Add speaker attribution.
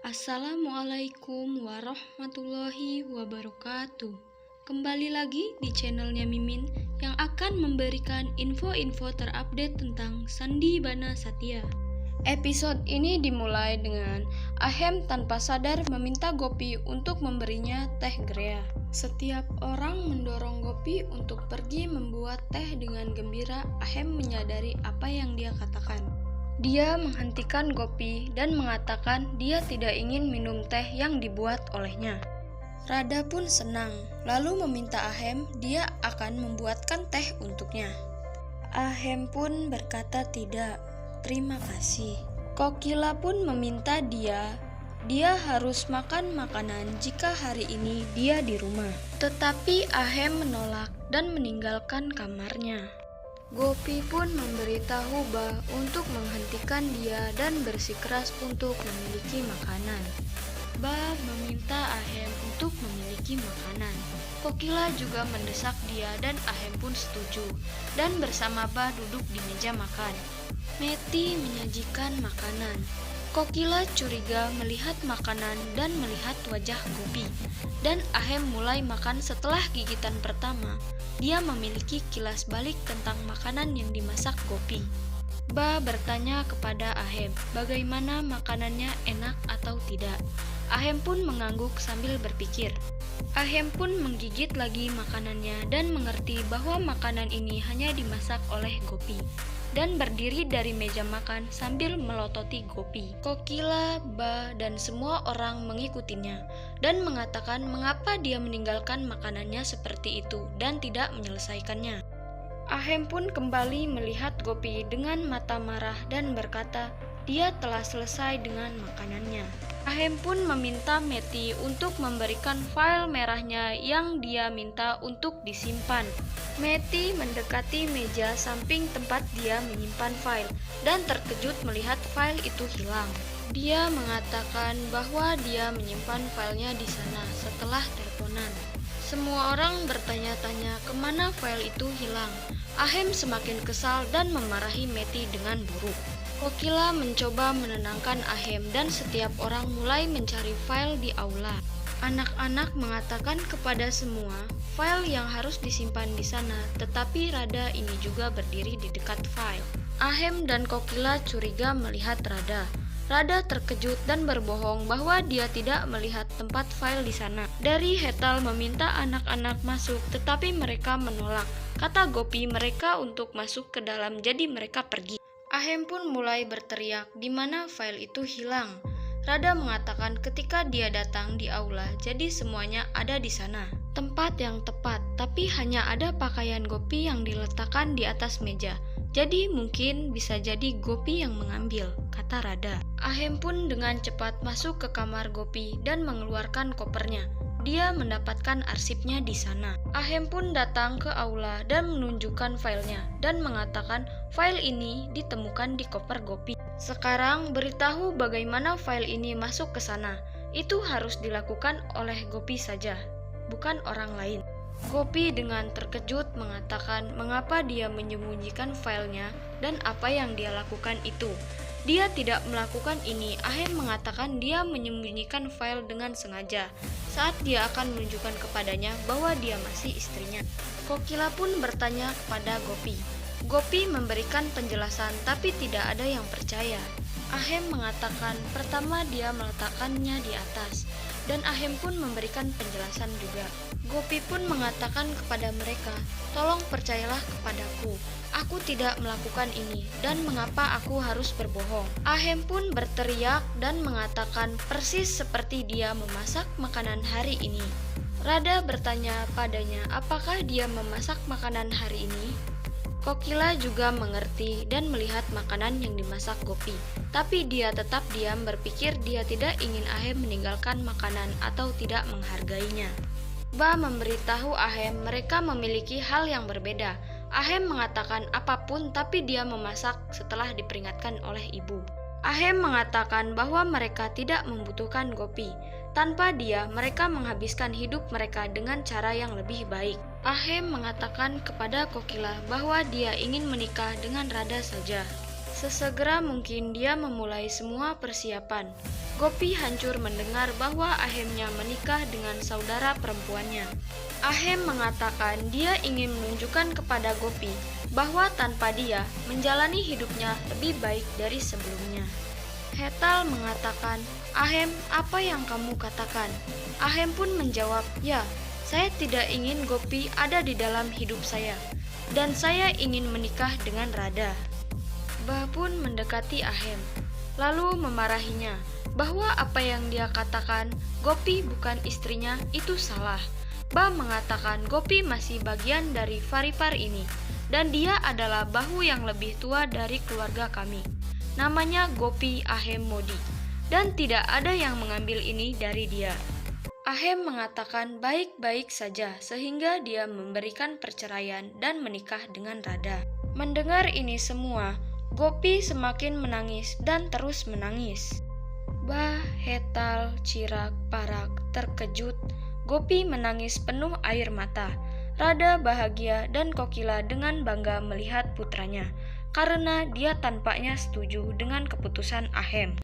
Speaker 1: Assalamualaikum warahmatullahi wabarakatuh. Kembali lagi di channelnya Mimin yang akan memberikan info-info terupdate tentang Sandi Bana Satya. Episode ini dimulai dengan Ahem tanpa sadar meminta Gopi untuk memberinya teh Grea. Setiap orang mendorong Gopi untuk pergi membuat teh dengan gembira. Ahem menyadari apa yang dia katakan. Dia menghentikan Gopi dan mengatakan dia tidak ingin minum teh yang dibuat olehnya. Rada pun senang, lalu meminta Ahem dia akan membuatkan teh untuknya. Ahem pun berkata tidak, terima kasih. Kokila pun meminta dia harus makan makanan jika hari ini dia di rumah. Tetapi Ahem menolak dan meninggalkan kamarnya. Gopi pun memberitahu Ba untuk menghentikan dia dan bersikeras untuk memiliki makanan. Ba meminta Ahem untuk memiliki makanan. Kokila juga mendesak dia dan Ahem pun setuju. Dan bersama Ba duduk di meja makan. Meti menyajikan makanan. Kokila curiga melihat makanan dan melihat wajah Gopi. Dan Ahem mulai makan setelah gigitan pertama. Dia memiliki kilas balik tentang makanan yang dimasak Gopi. Ba bertanya kepada Ahem bagaimana makanannya enak atau tidak. Ahem pun mengangguk sambil berpikir. Ahem pun menggigit lagi makanannya dan mengerti bahwa makanan ini hanya dimasak oleh Gopi. Dan berdiri dari meja makan sambil melototi Gopi. Kokila, Ba, dan semua orang mengikutinya dan mengatakan mengapa dia meninggalkan makanannya seperti itu dan tidak menyelesaikannya. Ahem pun kembali melihat Gopi dengan mata marah dan berkata dia telah selesai dengan makanannya. Ahem pun meminta Meti untuk memberikan file merahnya yang dia minta untuk disimpan. Meti mendekati meja samping tempat dia menyimpan file dan terkejut melihat file itu hilang. Dia mengatakan bahwa dia menyimpan filenya di sana setelah teleponan. Semua orang bertanya-tanya kemana file itu hilang. Ahem semakin kesal dan memarahi Meti dengan buruk. Kokila mencoba menenangkan Ahem dan setiap orang mulai mencari file di aula. Anak-anak mengatakan kepada semua file yang harus disimpan di sana, tetapi Rada ini juga berdiri di dekat file. Ahem dan Kokila curiga melihat Rada. Rada terkejut dan berbohong bahwa dia tidak melihat tempat file di sana. Dari Hetal meminta anak-anak masuk, tetapi mereka menolak. Kata Gopi mereka untuk masuk ke dalam, jadi mereka pergi. Ahem pun mulai berteriak di mana file itu hilang. Rada mengatakan ketika dia datang di aula, jadi semuanya ada di sana. Tempat yang tepat, tapi hanya ada pakaian Gopi yang diletakkan di atas meja. Jadi mungkin bisa jadi Gopi yang mengambil, kata Rada. Ahem pun dengan cepat masuk ke kamar Gopi dan mengeluarkan kopernya. Dia mendapatkan arsipnya di sana. Ahem pun datang ke aula dan menunjukkan filenya dan mengatakan file ini ditemukan di koper Gopi. Sekarang beritahu bagaimana file ini masuk ke sana. Itu harus dilakukan oleh Gopi saja, bukan orang lain. Gopi dengan terkejut mengatakan mengapa dia menyembunyikan filenya dan apa yang dia lakukan itu. Dia tidak melakukan ini. Ahem mengatakan dia menyembunyikan file dengan sengaja saat dia akan menunjukkan kepadanya bahwa dia masih istrinya. Kokila pun bertanya kepada Gopi. Gopi memberikan penjelasan tapi tidak ada yang percaya. Ahem mengatakan pertama dia meletakkannya di atas dan Ahem pun memberikan penjelasan juga. Gopi pun mengatakan kepada mereka, tolong percayalah kepadaku. Aku tidak melakukan ini dan mengapa aku harus berbohong. Ahem pun berteriak dan mengatakan persis seperti dia memasak makanan hari ini. Rada bertanya padanya apakah dia memasak makanan hari ini. Kokila juga mengerti dan melihat makanan yang dimasak Gopi. Tapi dia tetap diam berpikir dia tidak ingin Ahem meninggalkan makanan atau tidak menghargainya. Ba memberitahu Ahem mereka memiliki hal yang berbeda. Ahem mengatakan apapun tapi dia memasak setelah diperingatkan oleh ibu. Ahem mengatakan bahwa mereka tidak membutuhkan Gopi. Tanpa dia, mereka menghabiskan hidup mereka dengan cara yang lebih baik. Ahem mengatakan kepada Kokila bahwa dia ingin menikah dengan Rada saja. Sesegera mungkin dia memulai semua persiapan. Gopi hancur mendengar bahwa Ahemnya menikah dengan saudara perempuannya. Ahem mengatakan dia ingin menunjukkan kepada Gopi bahwa tanpa dia menjalani hidupnya lebih baik dari sebelumnya. Hetal mengatakan, "Ahem, apa yang kamu katakan?" Ahem pun menjawab, "Ya, saya tidak ingin Gopi ada di dalam hidup saya, dan saya ingin menikah dengan Radha." Bah pun mendekati Ahem, lalu memarahinya bahwa apa yang dia katakan Gopi bukan istrinya itu salah. Bah mengatakan Gopi masih bagian dari Paripar ini, dan dia adalah bahu yang lebih tua dari keluarga kami. Namanya Gopi Ahem Modi, dan tidak ada yang mengambil ini dari dia. Ahem mengatakan baik-baik saja sehingga dia memberikan perceraian dan menikah dengan Radha. Mendengar ini semua, Gopi semakin menangis dan terus menangis. Bah, Hetal, Chirak, Parak terkejut. Gopi menangis penuh air mata. Radha bahagia dan Kokila dengan bangga melihat putranya, karena dia tampaknya setuju dengan keputusan Ahem.